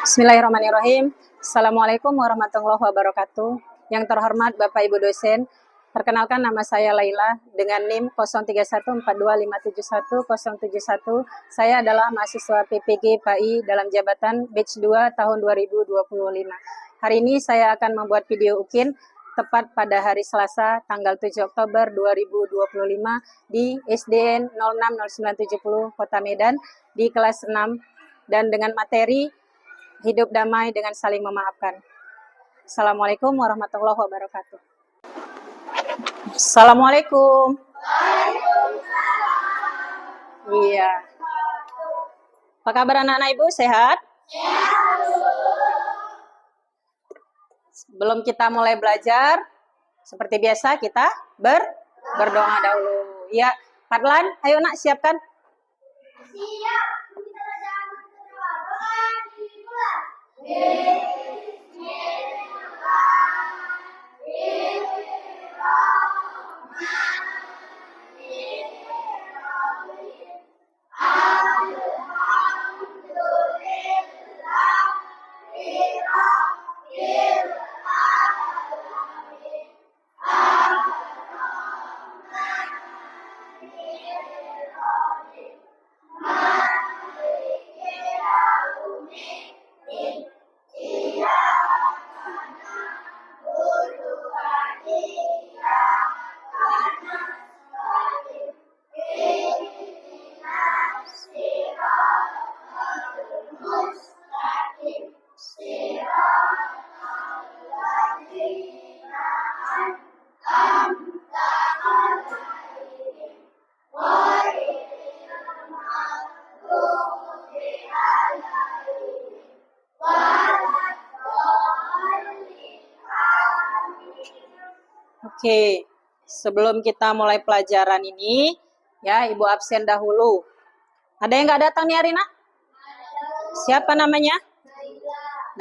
Bismillahirrahmanirrahim. Assalamualaikum warahmatullahi wabarakatuh. Yang terhormat Bapak Ibu dosen, perkenalkan nama saya Laila dengan NIM 0314257171. Saya adalah mahasiswa PPG PAI dalam jabatan batch 2 tahun 2025. Hari ini saya akan membuat video UKIN tepat pada hari Selasa tanggal 7 Oktober 2025 di SDN 060970 Kota Medan di kelas 6 dan dengan materi hidup damai dengan saling memaafkan. Assalamualaikum warahmatullahi wabarakatuh. Assalamualaikum. Iya. Apa kabar anak-anak Ibu? Sehat? Sebelum kita mulai belajar, seperti biasa kita berdoa dahulu. Ya, Fadlan, ayo nak siapkan. Siap. Oke, sebelum kita mulai pelajaran ini, ya Ibu absen dahulu. Ada yang nggak datang nih Arina? Siapa namanya?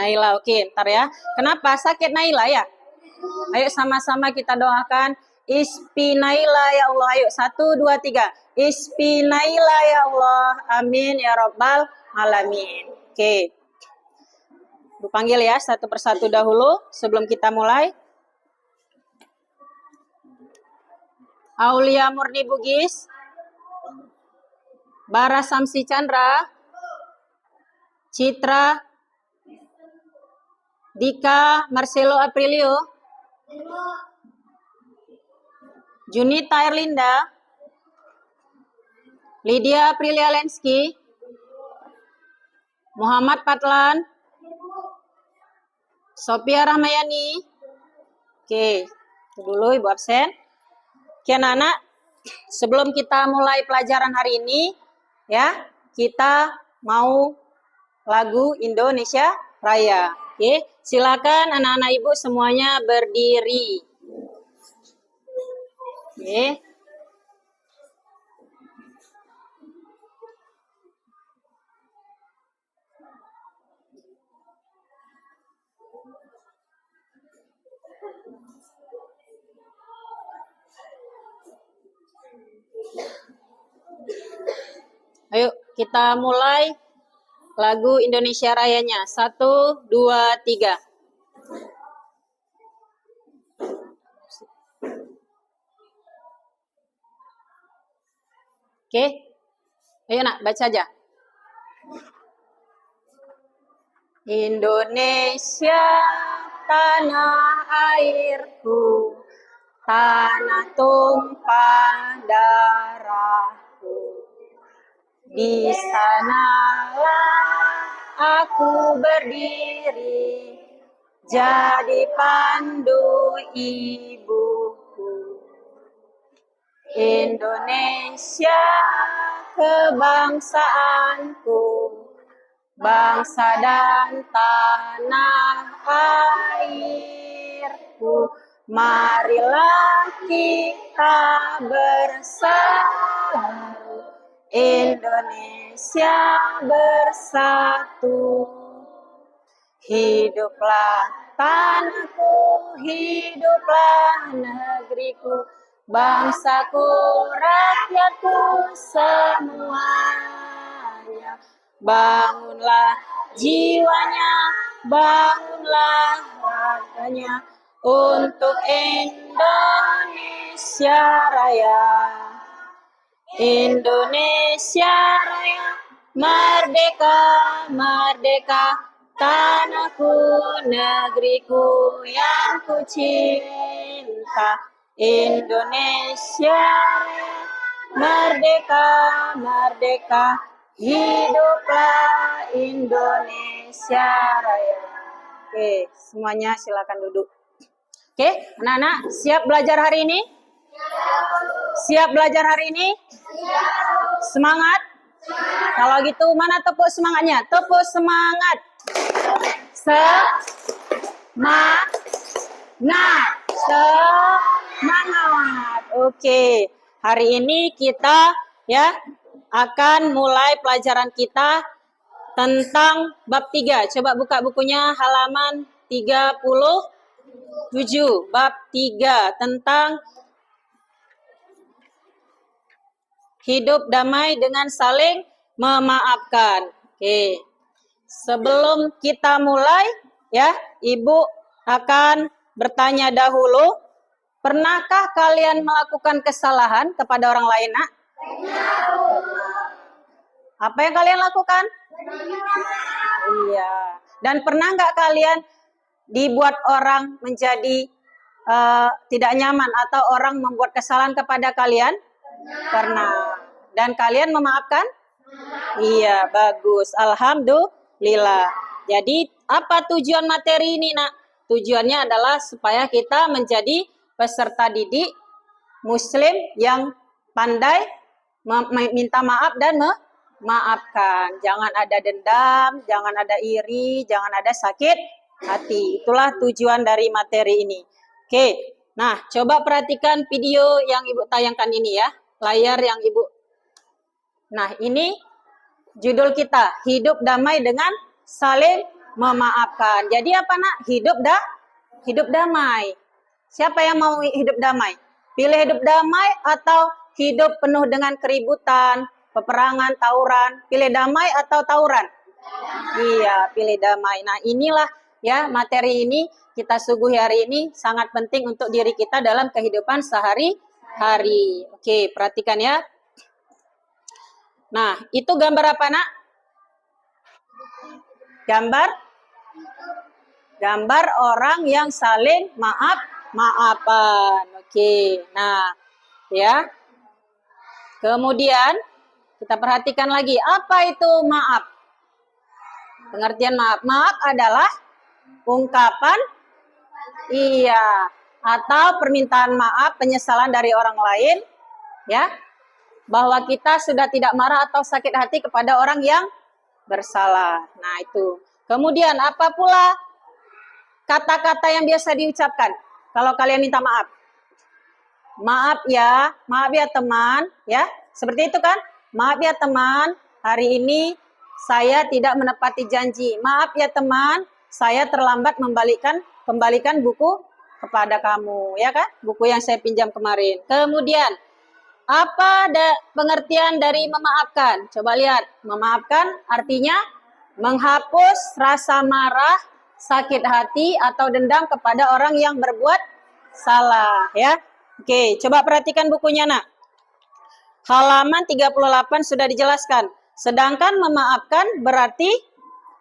Naila. Oke, ntar ya. Kenapa? Sakit Naila ya? Ayo sama-sama kita doakan. Ispi Naila ya Allah. Ayo 1, 2, 3. Ispi Naila ya Allah. Amin ya Rabbal Alamin. Oke. Ibu panggil ya satu persatu dahulu sebelum kita mulai. Aulia Murni Bugis, Bara Samsi Chandra, Citra, Dika Marcelo Aprilio, Junita Erlinda, Lydia Aprilia Lenski, Muhammad Patlan, Sophia Rahmayani. Oke, dulu Ibu absen. Oke anak-anak, sebelum kita mulai pelajaran hari ini, ya kita mau lagu Indonesia Raya. Oke, silakan anak-anak Ibu semuanya berdiri. Oke. Ayo kita mulai lagu Indonesia Rayanya. 1, 2, 3. Oke. Ayo nak baca aja. Indonesia tanah airku, tanah tumpah darahku. Di sanalah aku berdiri, jadi pandu ibuku. Indonesia kebangsaanku, bangsa dan tanah airku. Marilah kita bersatu, Indonesia bersatu. Hiduplah tanahku, hiduplah negeriku, bangsaku, rakyatku semuanya. Bangunlah jiwanya, bangunlah raganya untuk Indonesia Raya. Indonesia Raya, merdeka, merdeka, tanahku, negeriku yang ku cinta. Indonesia Raya, merdeka, merdeka, hiduplah Indonesia Raya. Oke, semuanya silakan duduk. Oke, anak-anak siap belajar hari ini? Siap belajar hari ini? Semangat? Kalau gitu mana tepuk semangatnya? Tepuk semangat. Semangat. Semangat. Oke. Hari ini kita akan mulai pelajaran kita tentang bab 3. Coba buka bukunya halaman 37. Bab 3 tentang hidup damai dengan saling memaafkan. Oke. Sebelum kita mulai, Ibu akan bertanya dahulu, pernahkah kalian melakukan kesalahan kepada orang lain, Nak? Apa yang kalian lakukan? Iya. Dan pernah nggak kalian dibuat orang menjadi tidak nyaman atau orang membuat kesalahan kepada kalian? Pernah. Dan kalian memaafkan? Iya, bagus. Alhamdulillah. Jadi, apa tujuan materi ini, Nak? Tujuannya adalah supaya kita menjadi peserta didik Muslim yang pandai meminta maaf dan memaafkan. Jangan ada dendam, jangan ada iri, jangan ada sakit hati. Itulah tujuan dari materi ini. Oke. Nah, coba perhatikan video yang Ibu tayangkan ini ya. Layar yang Ibu. Nah, ini judul kita, hidup damai dengan saling memaafkan. Jadi apa, Nak? Hidup damai. Siapa yang mau hidup damai? Pilih hidup damai atau hidup penuh dengan keributan, peperangan, tawuran? Pilih damai atau tawuran? Iya, pilih damai. Nah, inilah materi ini kita suguhi hari ini sangat penting untuk diri kita dalam kehidupan sehari-hari. Oke, perhatikan ya. Nah, itu gambar apa, Nak? Gambar orang yang saling maafan. Oke. Nah, kemudian kita perhatikan lagi, apa itu maaf? Pengertian maaf. Maaf adalah ungkapan atau permintaan maaf, penyesalan dari orang lain bahwa kita sudah tidak marah atau sakit hati kepada orang yang bersalah. Nah, itu. Kemudian apa pula kata-kata yang biasa diucapkan kalau kalian minta maaf? Maaf ya teman, seperti itu kan? Maaf ya teman, hari ini saya tidak menepati janji. Maaf ya teman, saya terlambat kembalikan buku kepada kamu, ya kan? Buku yang saya pinjam kemarin. Kemudian apa pengertian dari memaafkan? Coba lihat, memaafkan artinya menghapus rasa marah, sakit hati, atau dendam kepada orang yang berbuat salah, ya. Oke, coba perhatikan bukunya, Nak. Halaman 38 sudah dijelaskan. Sedangkan memaafkan berarti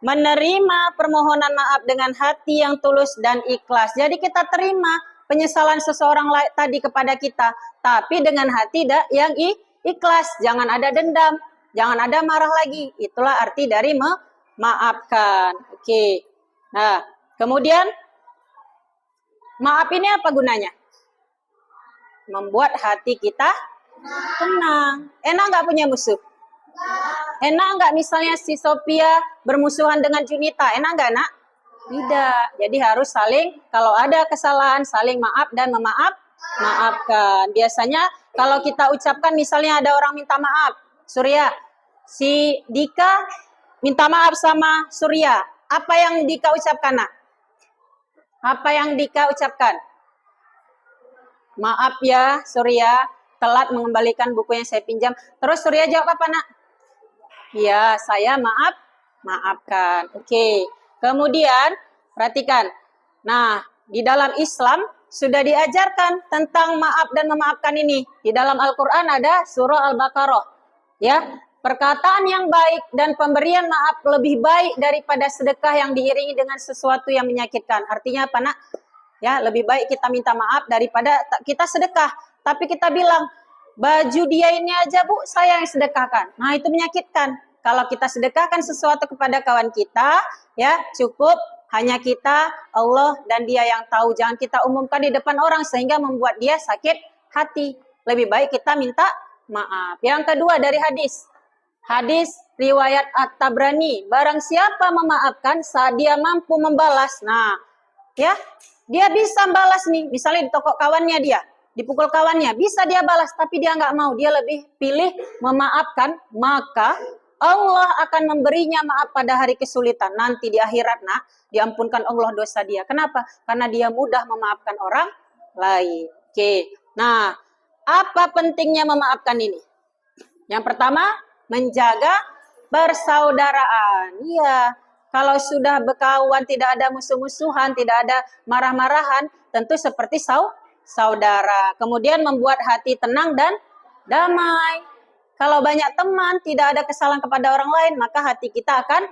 menerima permohonan maaf dengan hati yang tulus dan ikhlas. Jadi kita terima penyesalan seseorang tadi kepada kita, tapi dengan hati yang ikhlas. Jangan ada dendam, jangan ada marah lagi. Itulah arti dari memaafkan. Oke. Nah, kemudian maaf ini apa gunanya? Membuat hati kita tenang. Enak nggak punya musuh? Enak nggak misalnya si Sophia bermusuhan dengan Junita? Enak nggak, Nak? Tidak. Jadi harus kalau ada kesalahan, saling maaf dan maafkan. Biasanya kalau kita ucapkan, misalnya ada orang minta maaf, Surya, si Dika minta maaf sama Surya. Apa yang Dika ucapkan, Nak? Apa yang Dika ucapkan? Maaf ya, Surya, telat mengembalikan buku yang saya pinjam. Terus Surya jawab apa, Nak? Ya, saya maafkan. Oke. Kemudian perhatikan. Nah, di dalam Islam sudah diajarkan tentang maaf dan memaafkan ini. Di dalam Al-Qur'an ada surah Al-Baqarah. Ya, perkataan yang baik dan pemberian maaf lebih baik daripada sedekah yang diiringi dengan sesuatu yang menyakitkan. Artinya apa, Nak? Ya, lebih baik kita minta maaf daripada kita sedekah. Tapi kita bilang, baju dia ini aja Bu, saya yang sedekahkan. Nah, itu menyakitkan. Kalau kita sedekahkan sesuatu kepada kawan kita, ya cukup hanya kita, Allah, dan dia yang tahu. Jangan kita umumkan di depan orang sehingga membuat dia sakit hati. Lebih baik kita minta maaf. Yang kedua dari hadis. Hadis riwayat At-Tabrani. Barang siapa memaafkan saat dia mampu membalas. Nah, ya, dia bisa balas nih. Misalnya ditokok kawannya dia. Dipukul kawannya. Bisa dia balas, tapi dia nggak mau. Dia lebih pilih memaafkan. Maka Allah akan memberinya maaf pada hari kesulitan. Nanti di akhirat, Nak, diampunkan Allah dosa dia. Kenapa? Karena dia mudah memaafkan orang lain. Oke. Nah, apa pentingnya memaafkan ini? Yang pertama, menjaga persaudaraan. Iya, kalau sudah berkawan, tidak ada musuh-musuhan, tidak ada marah-marahan, tentu seperti saudara. Kemudian membuat hati tenang dan damai. Kalau banyak teman, tidak ada kesalahan kepada orang lain, maka hati kita akan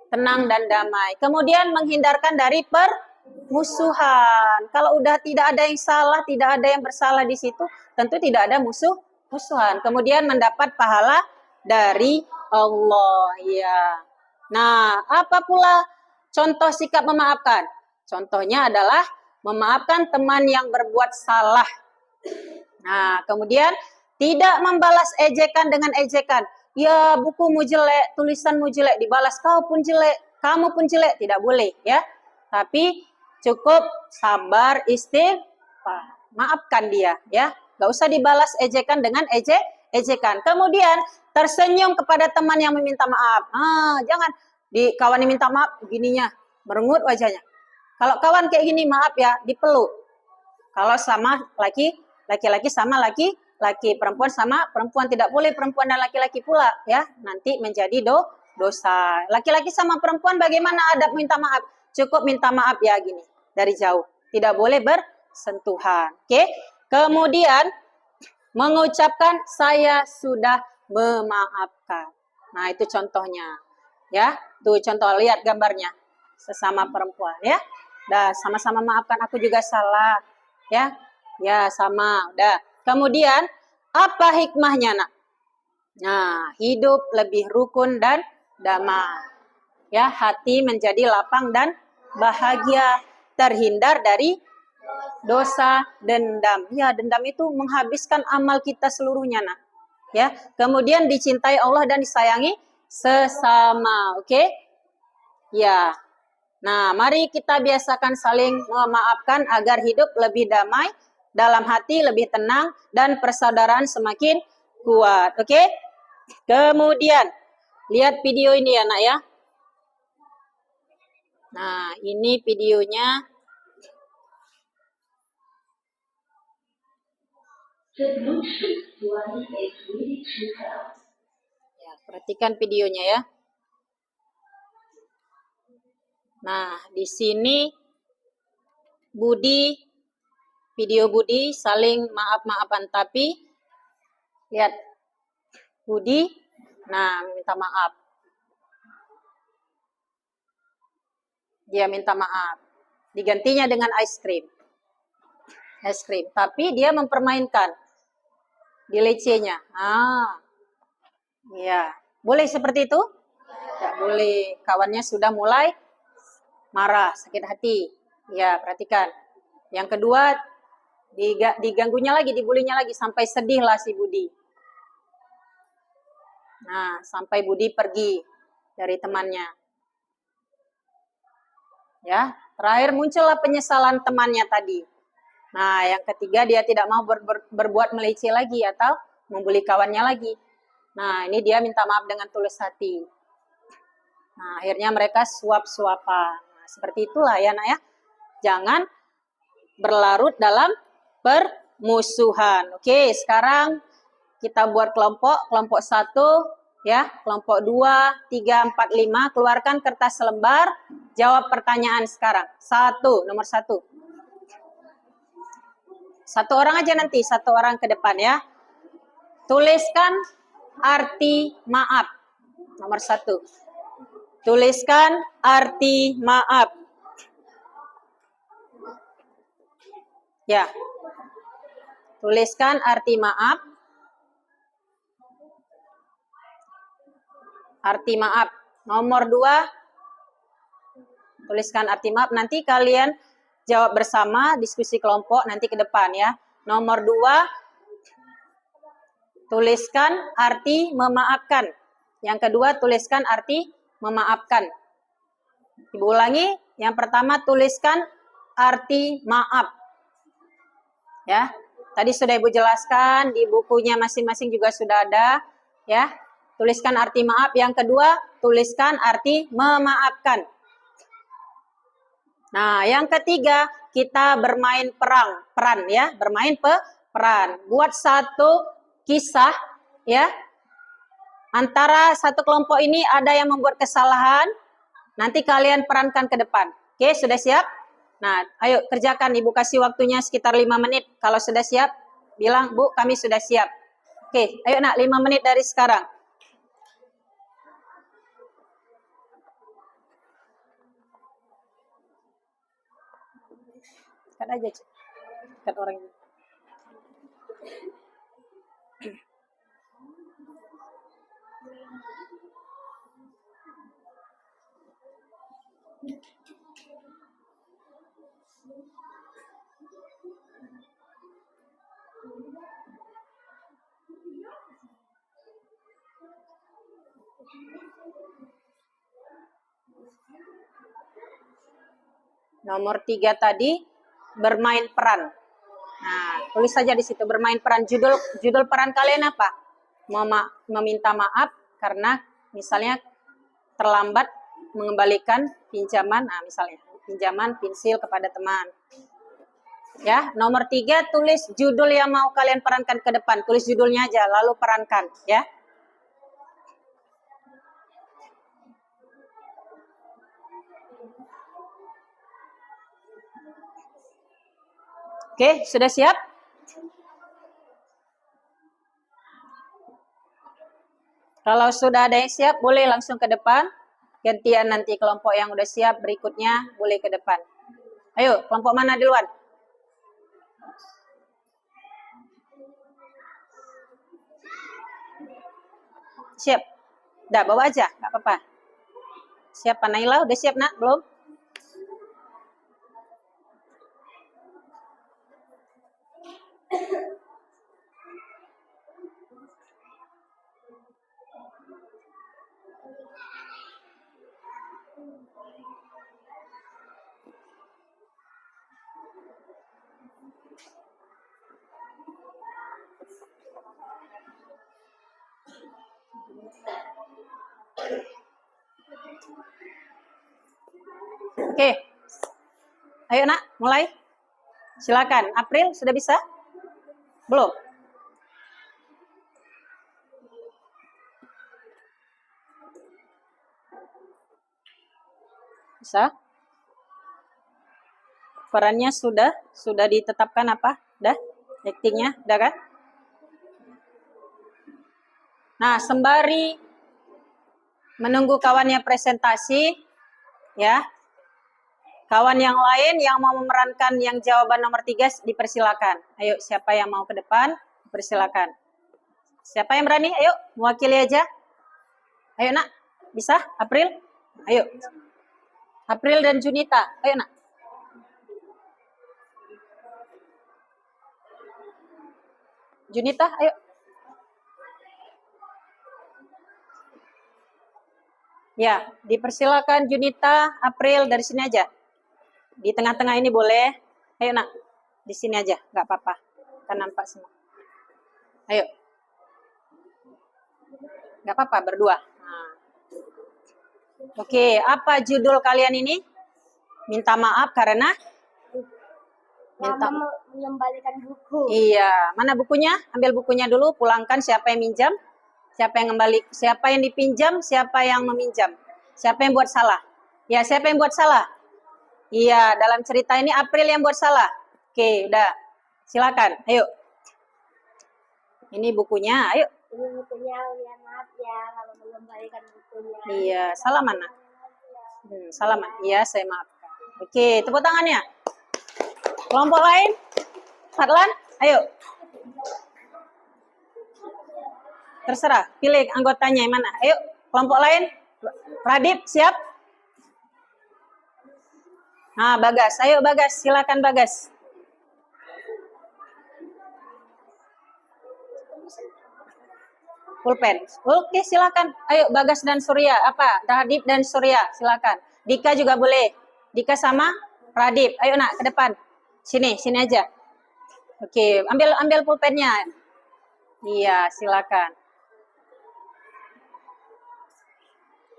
tenang dan damai. Kemudian menghindarkan dari permusuhan. Kalau udah tidak ada yang salah, tidak ada yang bersalah di situ, tentu tidak ada musuhan. Kemudian mendapat pahala dari Allah. Ya. Nah, apa pula contoh sikap memaafkan? Contohnya adalah memaafkan teman yang berbuat salah. Nah, kemudian tidak membalas ejekan dengan ejekan. Ya, bukumu jelek, tulisanmu jelek, dibalas kau pun jelek, kamu pun jelek, tidak boleh ya. Tapi cukup sabar, istighfar. Maafkan dia ya. Gak usah dibalas ejekan dengan ejekan. Kemudian tersenyum kepada teman yang meminta maaf. Jangan di kawan yang minta maaf begininya, merengut wajahnya. Kalau kawan kayak gini, maaf ya, dipeluk. Kalau sama laki-laki sama laki, perempuan sama perempuan, tidak boleh perempuan dan laki-laki pula ya, nanti menjadi dosa. Laki-laki sama perempuan bagaimana adab minta maaf? Cukup minta maaf ya gini, dari jauh. Tidak boleh bersentuhan. Oke. Kemudian mengucapkan saya sudah memaafkan. Nah, itu contohnya. Ya, tuh contoh, lihat gambarnya. Sesama perempuan ya. Dah sama-sama maafkan, aku juga salah. Ya. Ya, sama. Udah. Kemudian, apa hikmahnya, Nak? Nah, hidup lebih rukun dan damai. Ya, hati menjadi lapang dan bahagia, terhindar dari dosa dendam. Ya, dendam itu menghabiskan amal kita seluruhnya, Nak. Ya, kemudian dicintai Allah dan disayangi sesama. Oke? Ya. Nah, mari kita biasakan saling memaafkan agar hidup lebih damai, dalam hati lebih tenang, dan persaudaraan semakin kuat. Oke? Kemudian, lihat video ini ya, Nak ya. Nah, ini videonya. Ya, perhatikan videonya ya. Nah, di sini video Budi saling maaf-maafan, tapi lihat Budi, nah minta maaf. Dia minta maaf. Digantinya dengan es krim. Tapi dia mempermainkan dilecehnya. Ya, boleh seperti itu? Tidak boleh. Kawannya sudah mulai marah, sakit hati. Ya, perhatikan. Yang kedua, diganggunya lagi, dibulinya lagi, sampai sedihlah si Budi. Nah, sampai Budi pergi dari temannya. Ya, terakhir muncullah penyesalan temannya tadi. Nah, yang ketiga dia tidak mau berbuat meleceh lagi atau membuli kawannya lagi. Nah, ini dia minta maaf dengan tulus hati. Nah, akhirnya mereka suap-suapan. Nah, seperti itulah ya, Nak ya. Jangan berlarut dalam permusuhan. Oke, sekarang kita buat kelompok 1 Ya, kelompok 2, 3, 4, 5, keluarkan kertas selembar, jawab pertanyaan sekarang. Nomor 1. Satu orang aja nanti, satu orang ke depan ya. Tuliskan arti maaf. Nomor 1. Tuliskan arti maaf. Ya. Tuliskan arti maaf. Arti maaf. Nomor 2, tuliskan arti maaf. Nanti kalian jawab bersama, diskusi kelompok nanti ke depan ya. Nomor 2, tuliskan arti memaafkan. Yang kedua, tuliskan arti memaafkan. Ibu ulangi, yang pertama tuliskan arti maaf. Ya, tadi sudah Ibu jelaskan, di bukunya masing-masing juga sudah ada ya. Tuliskan arti maaf. Yang kedua, tuliskan arti memaafkan. Nah, yang ketiga, kita bermain peran ya, bermain peran. Buat satu kisah ya. Antara satu kelompok ini ada yang membuat kesalahan, nanti kalian perankan ke depan. Oke, sudah siap? Nah, ayo kerjakan. Ibu kasih waktunya sekitar 5 menit. Kalau sudah siap, bilang, Bu, kami sudah siap. Oke, ayo nak, 5 menit dari sekarang. Cut aja, cut orang ini. Nomor 3 tadi bermain peran. Nah, tulis saja di situ bermain peran. Judul peran kalian apa? Meminta maaf karena misalnya terlambat mengembalikan pinjaman, nah misalnya pinjaman pensil kepada teman. Ya, nomor 3 tulis judul yang mau kalian perankan ke depan. Tulis judulnya aja lalu perankan ya. Oke, sudah siap? Kalau sudah ada yang siap, boleh langsung ke depan. Gantian nanti kelompok yang udah siap berikutnya boleh ke depan. Ayo, kelompok mana duluan? Siap? Udah, bawa aja, nggak apa-apa. Siap, Naila? Udah siap, nak? Belum? Oke. Ayo nak, mulai. Silakan. April, sudah bisa? Belum? Bisa? Perannya sudah ditetapkan apa? Udah? Actingnya, udah kan? Nah, sembari menunggu kawannya presentasi, ya. Kawan yang lain yang mau memerankan yang jawaban nomor 3 dipersilakan. Ayo, siapa yang mau ke depan? Dipersilakan. Siapa yang berani? Ayo, mewakili aja. Ayo nak, bisa? April? Ayo. April dan Junita, ayo nak. Junita, ayo. Ya, dipersilakan Junita, April dari sini aja. Di tengah-tengah ini boleh. Ayo nak, di sini aja, nggak apa-apa. Kan nampak semua. Ayo. Nggak apa-apa, berdua. Nah. Oke, apa judul kalian ini? Minta maaf karena mengembalikan buku. Iya, mana bukunya? Ambil bukunya dulu, pulangkan. Siapa yang minjam? Siapa yang kembali? Siapa yang dipinjam? Siapa yang meminjam? Siapa yang buat salah? Ya, siapa yang buat salah? Iya, dalam cerita ini April yang buat salah. Oke, udah. Silakan. Ayo. Ini bukunya. Ayo. Ini bukunya, ya maaf ya kalau mengembalikan bukunya. Iya, salah mana? Salah mana? Iya, saya maafkan. Oke, tepuk tangannya. Kelompok lain? Fadlan, ayo. Terserah, pilih anggotanya yang mana. Ayo, kelompok lain. Radip, siap? Nah, Bagas. Ayo Bagas, silakan Bagas. Pulpen. Oke, silakan. Ayo Bagas dan Surya. Apa? Radip dan Surya, silakan. Dika juga boleh. Dika sama Radip. Ayo nak ke depan. Sini aja. Oke, ambil pulpennya. Iya, silakan.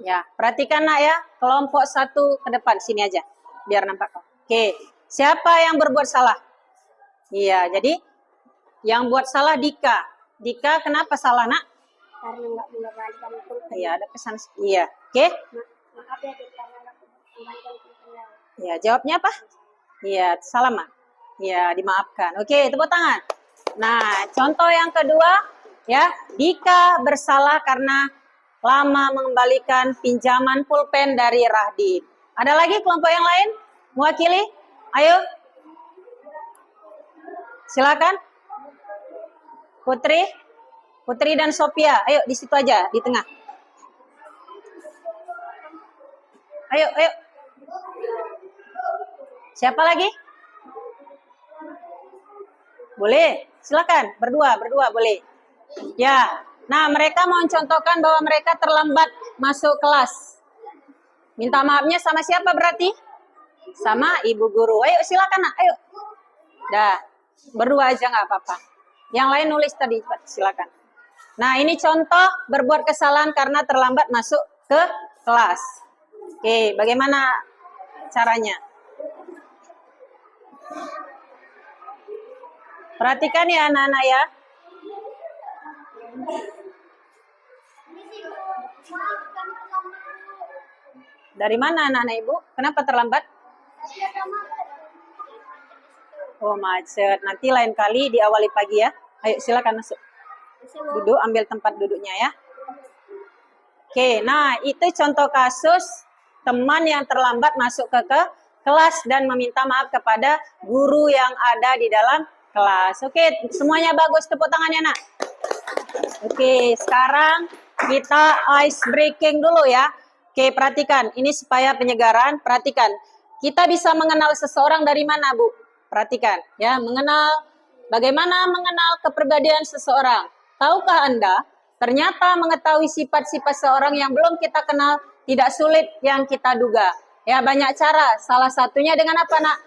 Ya, perhatikan nak ya. Kelompok 1 ke depan, sini aja. Biar nampak. Oke, siapa yang berbuat salah? Iya, jadi yang buat salah Dika. Dika kenapa salah nak? Karena nggak mengembalikan pulpen. Iya, ada pesan. Iya, oke. Maaf ya, karena nggak mengembalikan pulpennya. Iya, jawabnya apa? Iya, salah mak. Iya, dimaafkan. Oke, tepuk tangan. Nah, contoh yang kedua, ya, Dika bersalah karena lama mengembalikan pinjaman pulpen dari Radip. Ada lagi kelompok yang lain? Mewakili? Ayo. Silakan. Putri dan Sophia. Ayo di situ aja, di tengah. Ayo. Siapa lagi? Boleh. Silakan. Berdua boleh. Ya. Nah, mereka mau contohkan bahwa mereka terlambat masuk kelas. Minta maafnya sama siapa berarti? Sama ibu guru. Ayo silakan nak, ayo. Dah, berdua aja nggak apa-apa. Yang lain nulis tadi, silakan. Nah, ini contoh berbuat kesalahan karena terlambat masuk ke kelas. Oke, bagaimana caranya? Perhatikan ya anak-anak ya. Dari mana anak-anak ibu? Kenapa terlambat? Oh macet. Nanti lain kali diawali pagi ya. Ayo silakan masuk. Duduk, ambil tempat duduknya ya. Oke, nah itu contoh kasus teman yang terlambat masuk ke kelas dan meminta maaf kepada guru yang ada di dalam kelas. Oke, semuanya bagus, tepuk tangannya nak. Oke, sekarang kita ice breaking dulu ya. Oke, perhatikan. Ini supaya penyegaran. Perhatikan. Kita bisa mengenal seseorang dari mana, Bu? Perhatikan. Ya, bagaimana mengenal kepribadian seseorang. Tahukah Anda, ternyata mengetahui sifat-sifat seorang yang belum kita kenal tidak sulit yang kita duga. Ya, banyak cara. Salah satunya dengan apa, nak?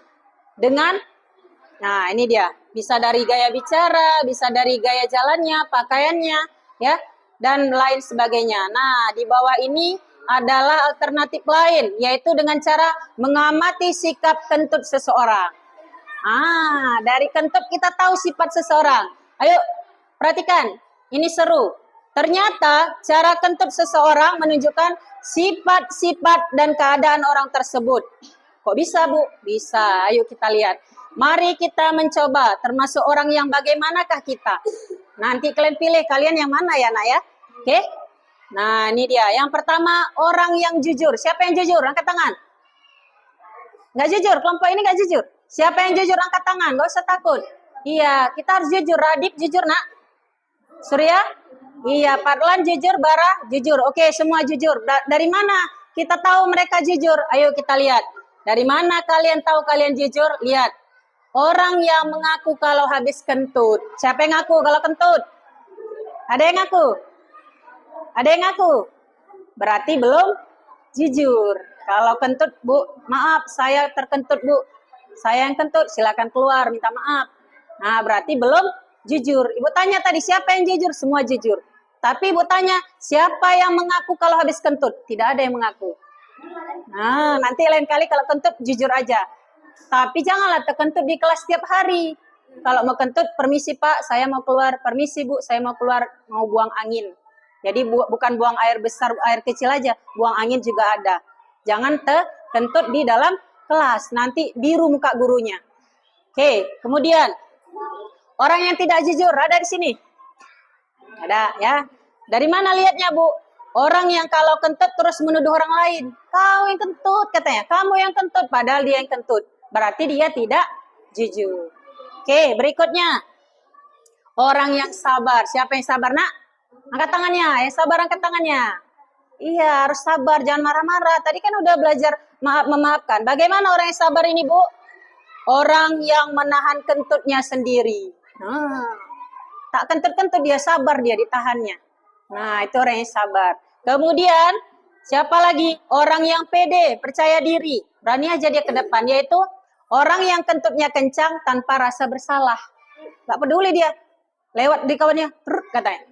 Nah, ini dia. Bisa dari gaya bicara, bisa dari gaya jalannya, pakaiannya, ya, dan lain sebagainya. Nah, di bawah ini adalah alternatif lain, yaitu dengan cara mengamati sikap kentut seseorang. Dari kentut kita tahu sifat seseorang. Ayo, perhatikan. Ini seru. Ternyata cara kentut seseorang menunjukkan sifat-sifat dan keadaan orang tersebut. Kok bisa, Bu? Bisa. Ayo kita lihat. Mari kita mencoba, termasuk orang yang bagaimanakah kita. Nanti kalian pilih, kalian yang mana ya, nak ya? Oke? Nah, ini dia. Yang pertama, orang yang jujur. Siapa yang jujur? Angkat tangan. Nggak jujur, kelompok ini nggak jujur. Siapa yang jujur? Angkat tangan, nggak usah takut. Iya, kita harus jujur. Radip jujur, nak. Surya? Iya, Fadlan jujur, Bara jujur. Oke, semua jujur. Dari mana kita tahu mereka jujur? Ayo kita lihat. Dari mana kalian tahu kalian jujur? Lihat. Orang yang mengaku kalau habis kentut. Siapa yang ngaku kalau kentut? Ada yang ngaku? Ada yang ngaku? Berarti belum jujur. Kalau kentut, Bu, maaf saya terkentut, Bu. Saya yang kentut, silakan keluar, minta maaf. Nah, berarti belum jujur. Ibu tanya tadi, siapa yang jujur? Semua jujur. Tapi Ibu tanya, siapa yang mengaku kalau habis kentut? Tidak ada yang mengaku. Nah, nanti lain kali kalau kentut, jujur aja. Tapi janganlah terkentut di kelas setiap hari. Kalau mau kentut, permisi Pak, saya mau keluar. Permisi Bu, saya mau keluar, mau buang angin. Jadi bukan buang air besar, air kecil aja, buang angin juga ada. Jangan kentut di dalam kelas, nanti biru muka gurunya. Oke, kemudian orang yang tidak jujur ada di sini. Ada ya. Dari mana lihatnya, Bu? Orang yang kalau kentut terus menuduh orang lain. Kau yang kentut katanya, kamu yang kentut, padahal dia yang kentut. Berarti dia tidak jujur. Oke, berikutnya. Orang yang sabar. Siapa yang sabar, Nak? Angkat tangannya. Yang sabar angkat tangannya. Iya, harus sabar, jangan marah-marah. Tadi kan udah belajar memaafkan. Bagaimana orang yang sabar ini, Bu? Orang yang menahan kentutnya sendiri. Tak kentut-kentut dia, sabar dia ditahannya. Nah, itu orang yang sabar. Kemudian, siapa lagi? Orang yang pede, percaya diri. Berani aja dia ke depan, yaitu orang yang kentutnya kencang tanpa rasa bersalah. Gak peduli dia. Lewat di kawannya, katanya.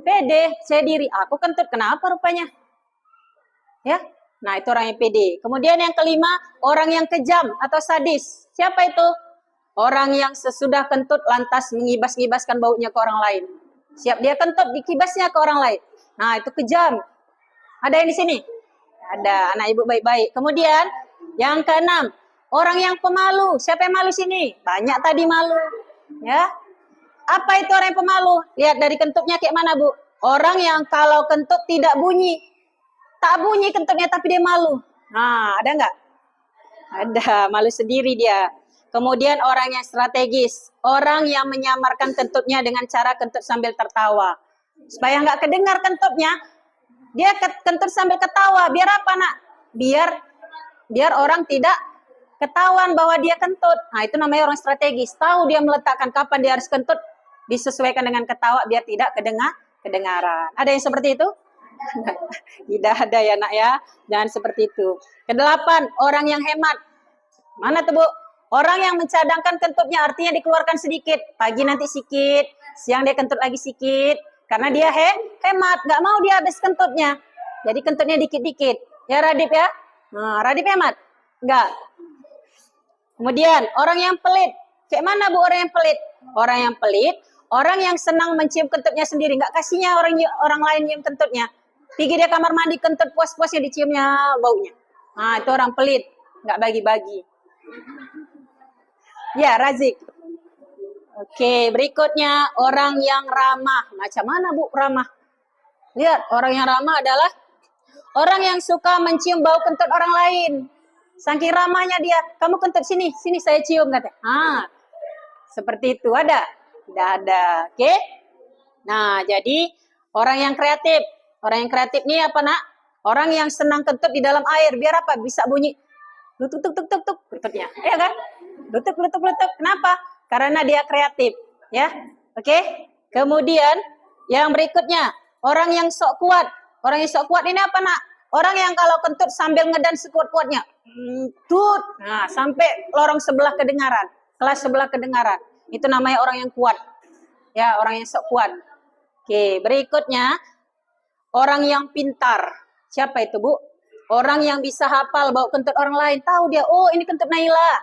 Pede, saya diri. Aku kentut, kenapa rupanya? Ya, nah itu orang yang pede. Kemudian yang kelima, orang yang kejam atau sadis. Siapa itu? Orang yang sesudah kentut lantas mengibas-ngibaskan baunya ke orang lain. Siap dia kentut, dikibasnya ke orang lain. Nah, itu kejam. Ada yang di sini? Ada, anak ibu baik-baik. Kemudian, yang keenam, orang yang pemalu. Siapa yang malu sini? Banyak tadi malu. Ya. Apa itu orang yang pemalu? Lihat dari kentutnya kayak mana, Bu? Orang yang kalau kentut tidak bunyi. Tak bunyi kentutnya tapi dia malu. Nah, ada nggak? Ada, malu sendiri dia. Kemudian orang yang strategis, orang yang menyamarkan kentutnya dengan cara kentut sambil tertawa. Supaya nggak kedengar kentutnya, dia kentut sambil ketawa. Biar apa, Nak? Biar orang tidak ketahuan bahwa dia kentut. Nah, itu namanya orang strategis. Tahu dia meletakkan kapan dia harus kentut, disesuaikan dengan ketawa biar tidak kedengaran. Ada yang seperti itu? Tidak ada ya, Nak ya. Jangan seperti itu. Kedelapan, orang yang hemat. Mana tuh, Bu? Orang yang mencadangkan kentutnya, artinya dikeluarkan sedikit. Pagi nanti sedikit, siang dia kentut lagi sedikit. Karena dia hemat, nggak mau dia habis kentutnya. Jadi kentutnya dikit-dikit. Ya, Radip ya? Nah, Radip hemat? Enggak. Kemudian, orang yang pelit. Kayak mana, Bu, orang yang pelit? Orang yang pelit, orang yang senang mencium kentutnya sendiri. Nggak kasihnya orang lain nyium kentutnya. Pergi dia kamar mandi, kentut puas-puasnya diciumnya baunya. Nah, itu orang pelit. Nggak bagi-bagi. Ya, Razik. Oke, berikutnya orang yang ramah. Macam mana, Bu, ramah? Lihat, orang yang ramah adalah orang yang suka mencium bau kentut orang lain. Saking ramahnya dia, kamu kentut sini saya cium, katanya. Seperti itu, ada? Tidak ada, oke? Nah, jadi orang yang kreatif. Orang yang kreatif ini apa, Nak? Orang yang senang kentut di dalam air. Biar apa? Bisa bunyi lutuk tuk tuk tuk tuk kentutnya. Iya kan? Lutuk. Kenapa? Karena dia kreatif, ya. Oke? Kemudian yang berikutnya, orang yang sok kuat. Orang yang sok kuat ini apa, Nak? Orang yang kalau kentut sambil ngedan sekuat-kuatnya. Nah, sampai lorong sebelah kedengaran, kelas sebelah kedengaran. Itu namanya orang yang kuat. Ya, orang yang sok kuat. Oke, berikutnya orang yang pintar. Siapa itu, Bu? Orang yang bisa hafal bau kentut orang lain. Tahu dia, oh ini kentut Naila.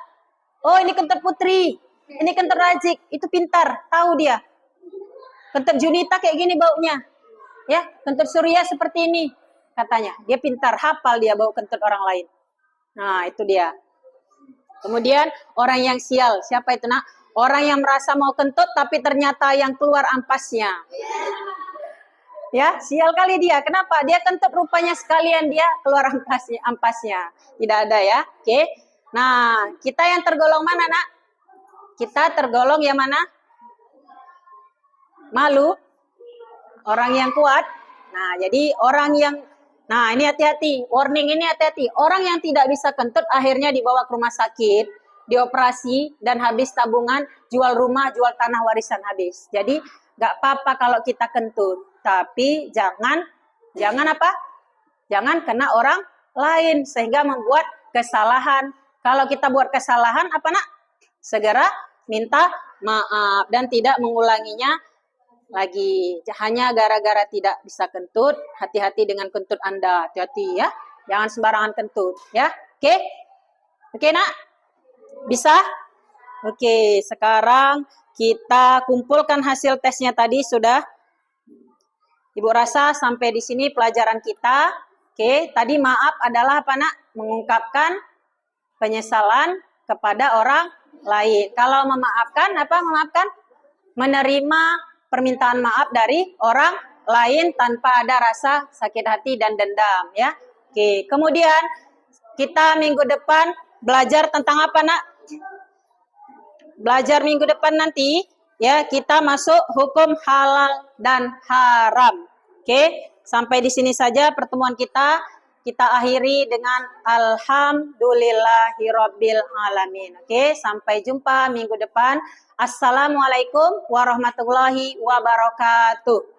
Oh ini kentut Putri. Ini kentut Razik. Itu pintar, tahu dia. Kentut Junita kayak gini baunya. Ya, kentut Surya seperti ini. Katanya, dia pintar, hafal dia bau kentut orang lain. Nah, itu dia. Kemudian orang yang sial. Siapa itu, Nak? Orang yang merasa mau kentut tapi ternyata yang keluar ampasnya. Ya, sial kali dia. Kenapa? Dia kentut rupanya sekalian dia keluar ampasnya. Tidak ada ya. Oke. Nah, kita yang tergolong mana, Nak? Kita tergolong yang mana? Malu. Orang yang kuat. Nah, jadi orang yang ini hati-hati. Warning ini hati-hati. Orang yang tidak bisa kentut akhirnya dibawa ke rumah sakit, dioperasi dan habis tabungan, jual rumah, jual tanah warisan habis. Jadi nggak apa-apa kalau kita kentut, tapi jangan apa? Jangan kena orang lain sehingga membuat kesalahan. Kalau kita buat kesalahan apa, Nak? Segera minta maaf dan tidak mengulanginya lagi. Hanya gara-gara tidak bisa kentut, hati-hati dengan kentut Anda. Hati-hati ya. Jangan sembarangan kentut ya. Oke? Oke, Nak? Bisa? Oke, sekarang kita kumpulkan hasil tesnya tadi sudah. Ibu rasa sampai di sini pelajaran kita. Oke, tadi maaf adalah apa nak? Mengungkapkan penyesalan kepada orang lain. Kalau memaafkan, apa memaafkan? Menerima permintaan maaf dari orang lain tanpa ada rasa sakit hati dan dendam, ya. Oke, kemudian kita minggu depan belajar tentang apa nak? Belajar minggu depan nanti, ya, kita masuk hukum halal dan haram. Oke, sampai di sini saja pertemuan kita. Kita akhiri dengan alhamdulillahirabbil alamin. Oke, sampai jumpa minggu depan. Assalamualaikum warahmatullahi wabarakatuh.